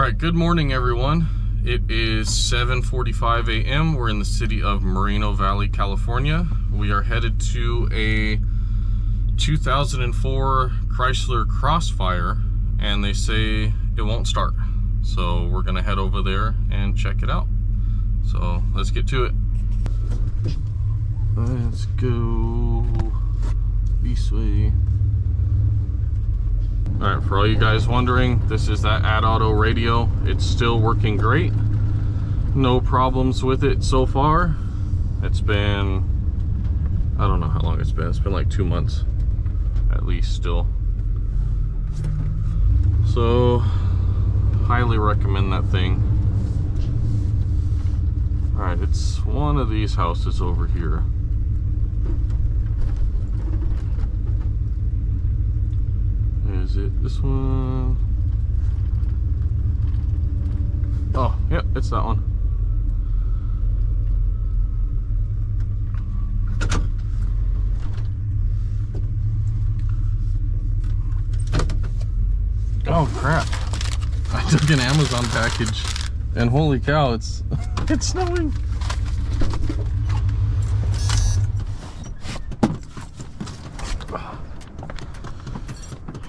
right, good morning everyone. It is 7:45 a.m. We're in the city of Moreno Valley, California. We are headed to a 2004 Chrysler Crossfire, and they say it won't start. So we're gonna head over there and check it out. So let's get to it. Let's go this way. All right, for all you guys wondering, this is that Auto radio. It's still working great. No problems with it so far. It's been, I don't know how long it's been. It's been like 2 months at least still. So highly recommend that thing. All right, it's one of these houses over here. Is it this one? Oh, yep, it's that one. Oh crap. I took an Amazon package and holy cow, it's snowing.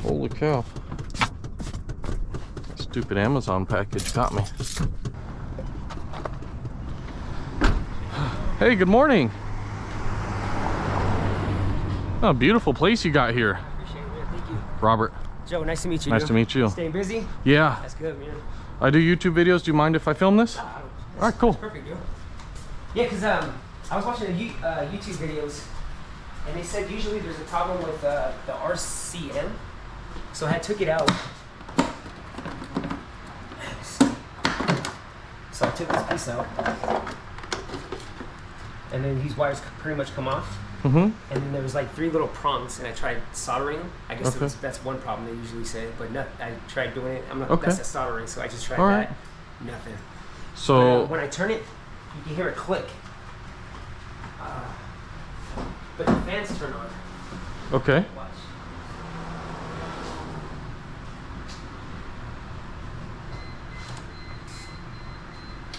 Holy cow. That stupid Amazon package got me. Hey, good morning. Oh, beautiful place you got here. Appreciate it, thank you. Robert. Joe, nice to meet you. Nice to meet you. Staying busy? Yeah. That's good, man. I do YouTube videos. Do you mind if I film this? All right, cool. That's perfect, Joe. Yeah, because I was watching the YouTube videos, and they said usually there's a problem with the RCM. So I took it out. So I took this piece out. And then these wires pretty much come off. Mm-hmm. And then there was like 3 little prongs, and I tried soldering them. I guess Okay. that's one problem they usually say, but I tried doing it. I'm not Okay. best at soldering, so I just tried All that. right. Nothing. So When I turn it, you can hear a click. But the fans turn on. okay. Watch.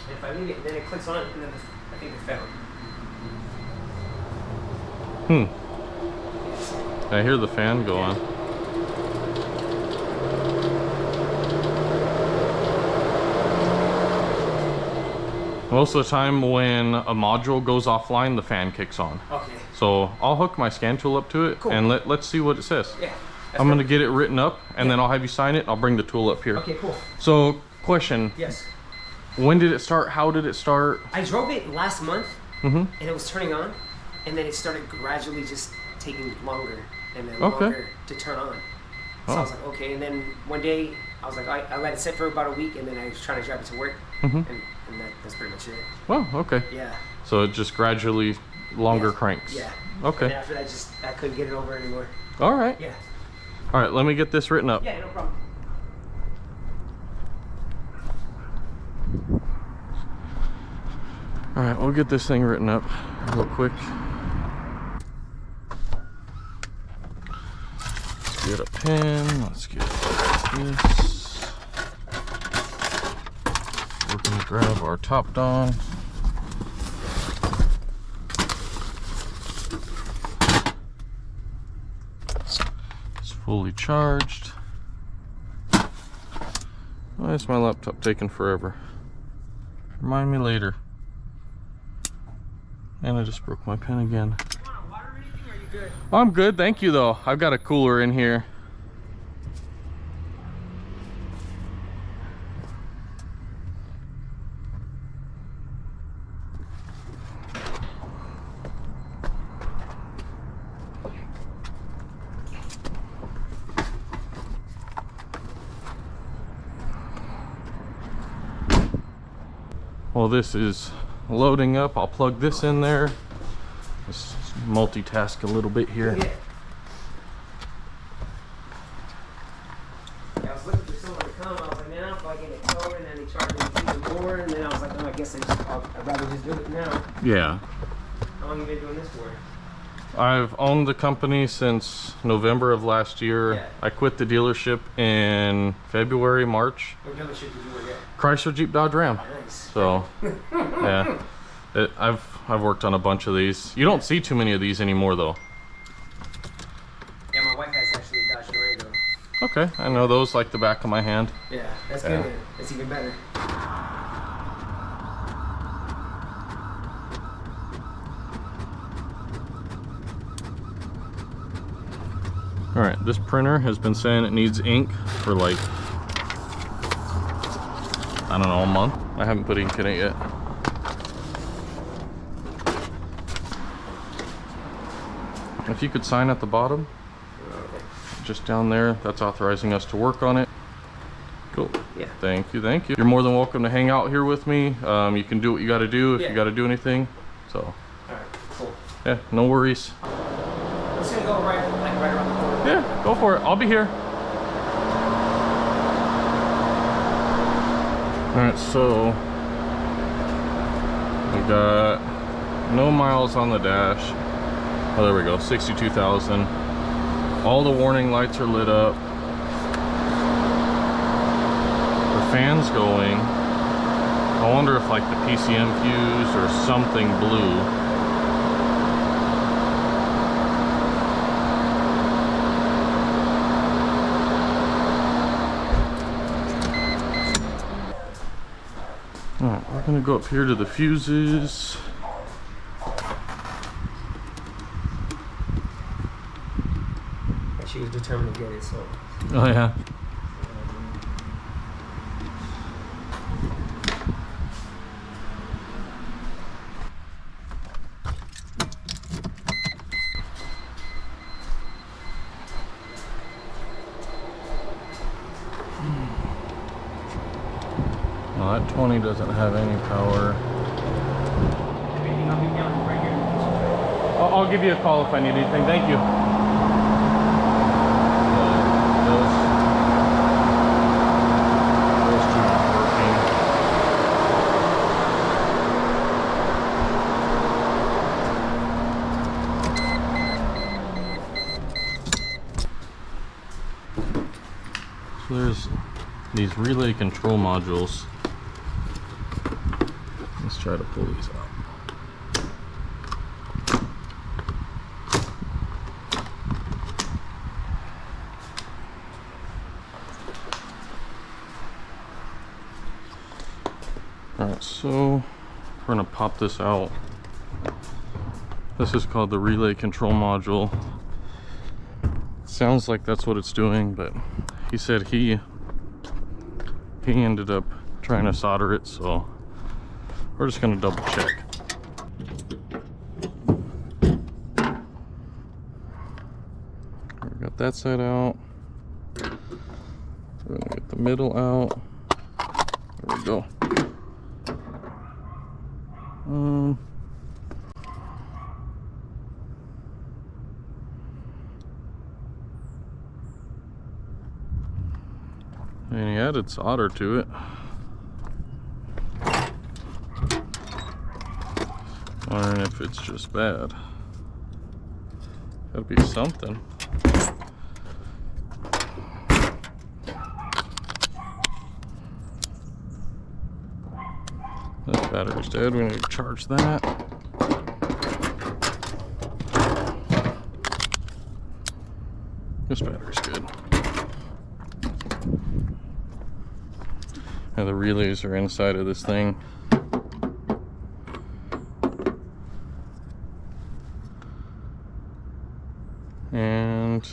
And if I leave it, then it clicks on, and then I think it fell. I hear the fan go on. Most of the time when a module goes offline, the fan kicks on. Okay. So I'll hook my scan tool up to it, Cool. and let's see what it says. Yeah. I'm gonna get it written up, and then I'll have you sign it. I'll bring the tool up here. Okay, cool. So, question. Yes. When did it start? How did it start? I drove it last month, Mm-hmm. and it was turning on, and then it started gradually just taking longer and then Okay. longer to turn on. So I was like, okay. And then one day, I was like, I let it sit for about a week, and then I was trying to drive it to work, Mm-hmm. and that's pretty much it. Well, okay. Yeah. So it just gradually longer cranks. Yeah. Okay. And after that, I couldn't get it over anymore. All right. Yeah. All right. Let me get this written up. Yeah, no problem. All right. We'll get this thing written up real quick. Let's get a pen. Let's get this. We're gonna grab our top don. It's fully charged. Why is my laptop taking forever? Remind me later. And I just broke my pen again. You want water or anything, or are you good? I'm good, thank you though. I've got a cooler in here. While this is loading up, I'll plug this in there. Let's multitask a little bit here. Yeah. I was looking for someone to come. I was like, man, I don't feel like getting it towed, and then they charged me even more, and then I was like, oh, I guess I'd rather just do it now. Yeah. How long have you been doing this for? I've owned the company since November of last year. Yeah. I quit the dealership in February, March. What dealership did you work at? Chrysler, Jeep, Dodge, Ram. Nice. So, yeah, I've worked on a bunch of these. You don't see too many of these anymore, though. Yeah, my wife has actually a Dodge Durango. Okay, I know those like the back of my hand. Yeah, that's Yeah. good. That's even better. All right, this printer has been saying it needs ink for like, I don't know, a month. I haven't put ink in it yet. If you could sign at the bottom, just down there, that's authorizing us to work on it. Cool. Yeah. Thank you, thank you. You're more than welcome to hang out here with me. You can do what you got to do if Yeah. you got to do anything. So, All right, cool. yeah, no worries. I'm just gonna go right around the corner. Yeah, go for it. I'll be here. All right, so we got no miles on the dash. Oh, there we go, 62,000. All the warning lights are lit up. The fan's going. I wonder if like the PCM fuse or something blew. All right, we're gonna go up here to the fuses. She was determined to get it, so. Oh yeah. Well, that 20 doesn't have any power. Everything I'll be down right here. I'll give you a call if I need anything. Thank you. Those two aren't working. So there's these relay control modules. Let's try to pull these out. Alright, so we're going to pop this out. This is called the relay control module. Sounds like that's what it's doing, but he said he ended up trying to solder it, so we're just going to double check. We got that side out. We're going to get the middle out. There we go. And he added solder to it. Wondering if it's just bad. Gotta be something. This battery's dead. We need to charge that. This battery's good. Now the relays are inside of this thing. And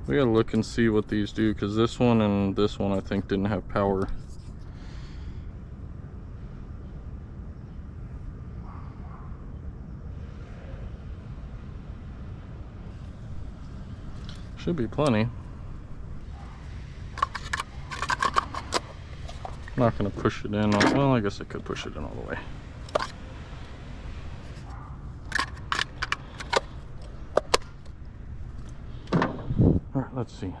we gotta look and see what these do, because this one and this one I think didn't have power. Should be plenty. I'm not going to push it in. Well, I guess I could push it in all the way. All right, let's see.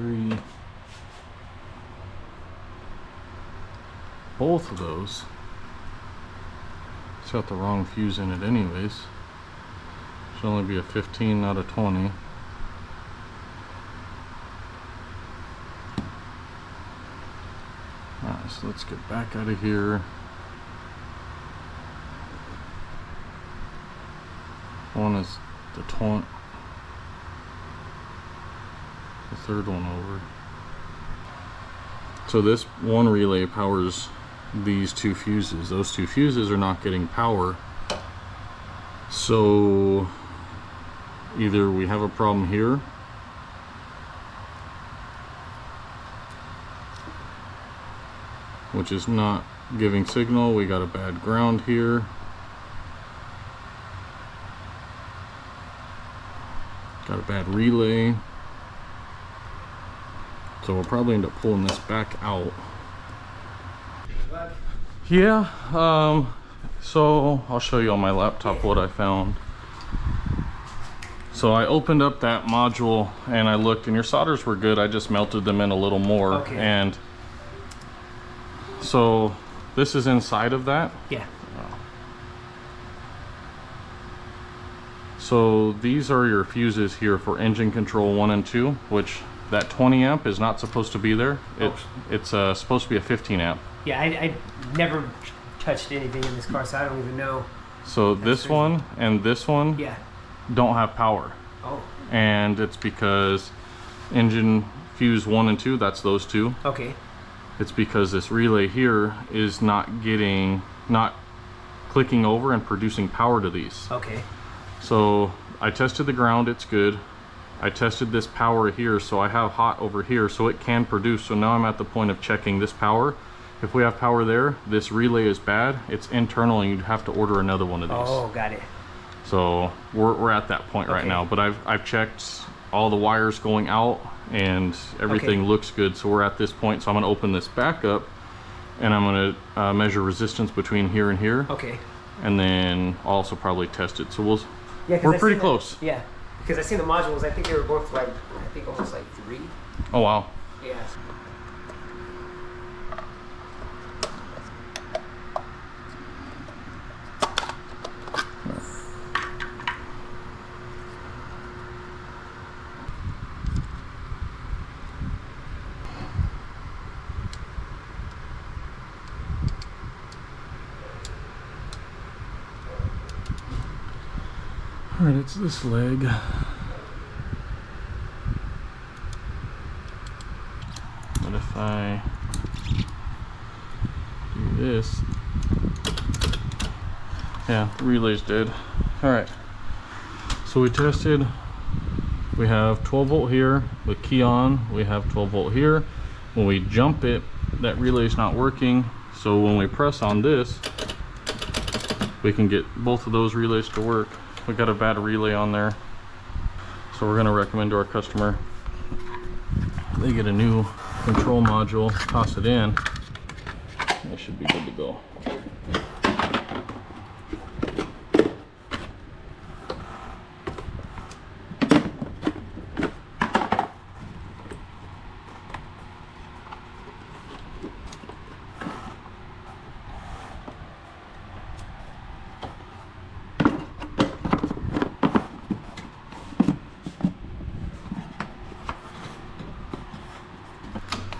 3. Both of those. It's got the wrong fuse in it anyways. Should only be a 15, not a 20. Alright, so let's get back out of here. One is the 20. The third one over. So this one relay powers these 2 fuses. Those 2 fuses are not getting power. So either we have a problem here, which is not giving signal. We got a bad ground here. Got a bad relay. So we'll probably end up pulling this back out. Yeah, so I'll show you on my laptop what I found. So I opened up that module and I looked, and your solders were good. I just melted them in a little more. Okay. And so this is inside of that. Yeah. So these are your fuses here for engine control 1 and 2, which that 20 amp is not supposed to be there. It's supposed to be a 15 amp. Yeah, I never touched anything in this car, so I don't even know. So this one and this one don't have power. Oh. And it's because engine fuse 1 and 2, that's those 2. Okay. It's because this relay here is not clicking over and producing power to these. Okay. So I tested the ground, it's good. I tested this power here, so I have hot over here, so it can produce. So now I'm at the point of checking this power. If we have power there, this relay is bad. It's internal, and you'd have to order another one of these. Oh, got it. So we're at that point right now. But I've checked all the wires going out, and everything looks good. So we're at this point. So I'm going to open this back up, and I'm going to measure resistance between here and here. Okay. And then also probably test it. So we're pretty close. Yeah, because I seen the modules. I think they were both like, I think almost like 3. Oh wow. Yeah. All right, it's this leg. But if I do this, yeah, the relay's dead. All right, so we tested. We have 12 volt here with key on. We have 12 volt here. When we jump it, that relay's not working. So when we press on this, we can get both of those relays to work. We got a bad relay on there, so we're going to recommend to our customer they get a new control module, toss it in, they should be good to go.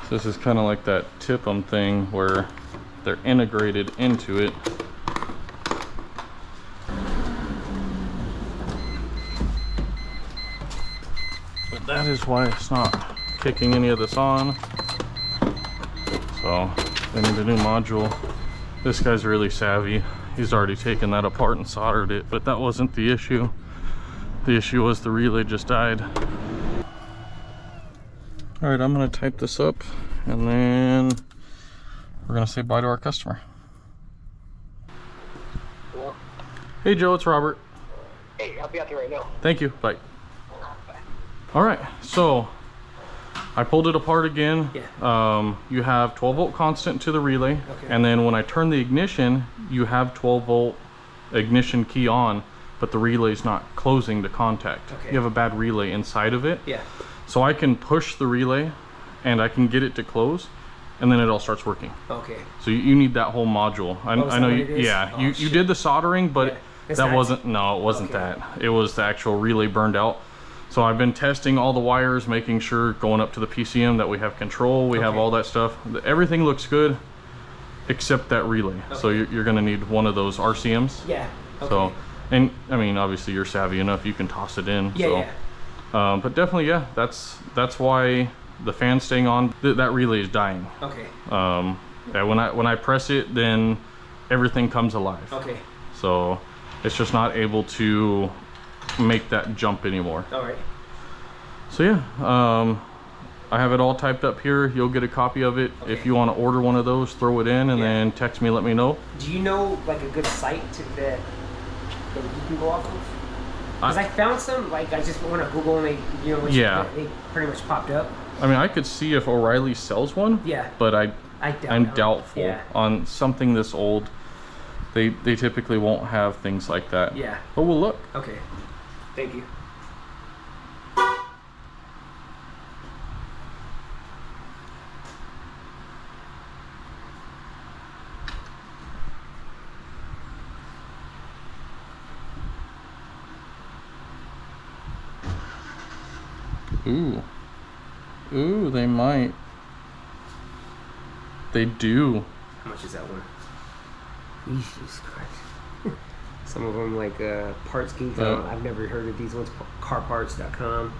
This is kind of like that tip-em thing where they're integrated into it. But that is why it's not kicking any of this on. So they need a new module. This guy's really savvy. He's already taken that apart and soldered it, but that wasn't the issue. The issue was the relay just died. All right, I'm gonna type this up and then we're gonna say bye to our customer. Hello? Hey Joe, it's Robert. Hey, I'll be out there right now. Thank you, bye. All right, so I pulled it apart again. Yeah. You have 12 volt constant to the relay. Okay. And then when I turn the ignition, you have 12 volt ignition key on, but the relay's not closing to contact. Okay. You have a bad relay inside of it. Yeah. So I can push the relay and I can get it to close, and then it all starts working. Okay. So you need that whole module. I know you, yeah, oh, you did the soldering, but yeah. that wasn't, no, it wasn't that. It was the actual relay burned out. So I've been testing all the wires, making sure going up to the PCM that we have control, we have all that stuff. Everything looks good except that relay. So you're gonna need one of those RCMs. Yeah. Okay. So, and I mean, obviously you're savvy enough, you can toss it in. Yeah, so. But definitely, yeah, that's why the fan's staying on. That relay is dying. Okay. Yeah, when I press it, then everything comes alive. Okay. So it's just not able to make that jump anymore. All right. So yeah, I have it all typed up here. You'll get a copy of it. Okay. If you want to order one of those, throw it in and then text me, let me know. Do you know like a good site that you can go off of? Because I found some, like I just went to Google and they, you know, they pretty much popped up. I mean, I could see if O'Reilly sells one. Yeah. But I'm doubtful on something this old. They typically won't have things like that. Yeah. But we'll look. Okay. Thank you. Ooh, they might. They do. How much is that one? Jesus Christ. Some of them like Parts Geek. I've never heard of these ones. Carparts.com.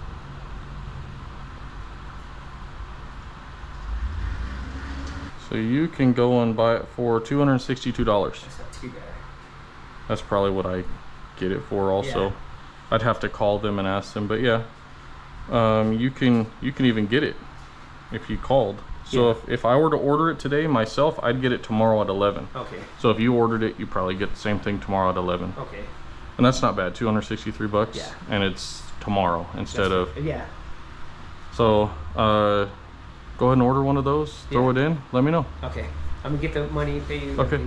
So you can go and buy it for $262. That's not too bad. That's probably what I get it for also. Yeah. I'd have to call them and ask them, but yeah. You can even get it if you called. So if I were to order it today myself, I'd get it tomorrow at 11. Okay. So if you ordered it, you probably get the same thing tomorrow at 11. Okay. And that's not bad, $263. Yeah. And it's tomorrow instead of. Yeah. So go ahead and order one of those. Throw it in. Let me know. Okay. I'm gonna get the money and pay you. Okay.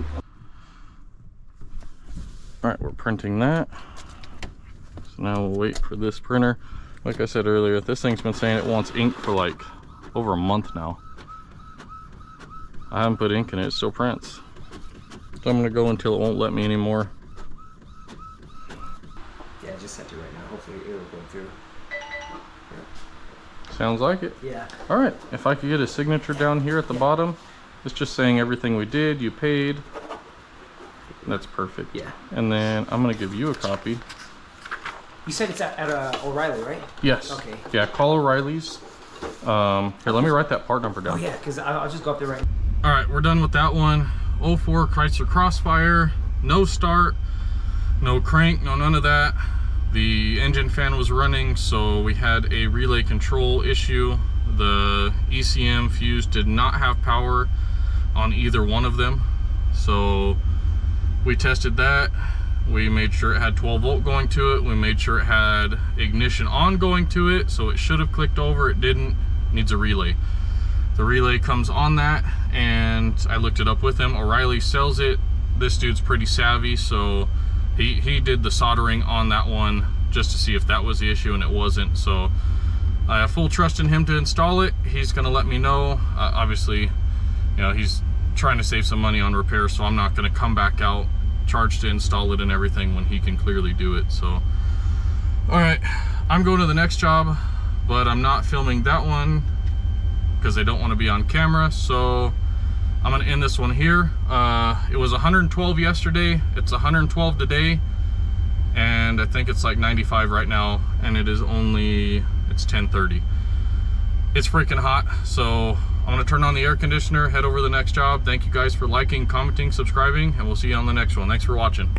All right, we're printing that. So now we'll wait for this printer. Like I said earlier, this thing's been saying it wants ink for like over a month now. I haven't put ink in it, it still prints. So I'm gonna go until it won't let me anymore. Yeah, I just sent it right now. Hopefully it'll go through. Sounds like it. Yeah. All right, if I could get a signature down here at the bottom, it's just saying everything we did, you paid. That's perfect. Yeah. And then I'm gonna give you a copy. You said it's at O'Reilly, right? Yes. Okay. Yeah, call O'Reilly's. Here, let me write that part number down. Oh yeah, because I'll just go up there right now. All right, we're done with that one. 04 Chrysler Crossfire, no start, no crank, no none of that. The engine fan was running, so we had a relay control issue. The ECM fuse did not have power on either one of them. So we tested that. We made sure it had 12 volt going to it. We made sure it had ignition on going to it. So it should have clicked over, it didn't, needs a relay. The relay comes on that, and I looked it up with him. O'Reilly sells it. This dude's pretty savvy, so he did the soldering on that one just to see if that was the issue, and it wasn't. So I have full trust in him to install it. He's gonna let me know. Obviously, you know, he's trying to save some money on repairs, so I'm not gonna come back out, charge to install it and everything when he can clearly do it. So, all right, I'm going to the next job, but I'm not filming that one because I don't want to be on camera. So I'm gonna end this one here. It was 112 yesterday, it's 112 today, and I think it's like 95 right now, and it's 10:30. It's freaking hot, so I'm gonna turn on the air conditioner, head over to the next job. Thank you guys for liking, commenting, subscribing, and we'll see you on the next one. Thanks for watching.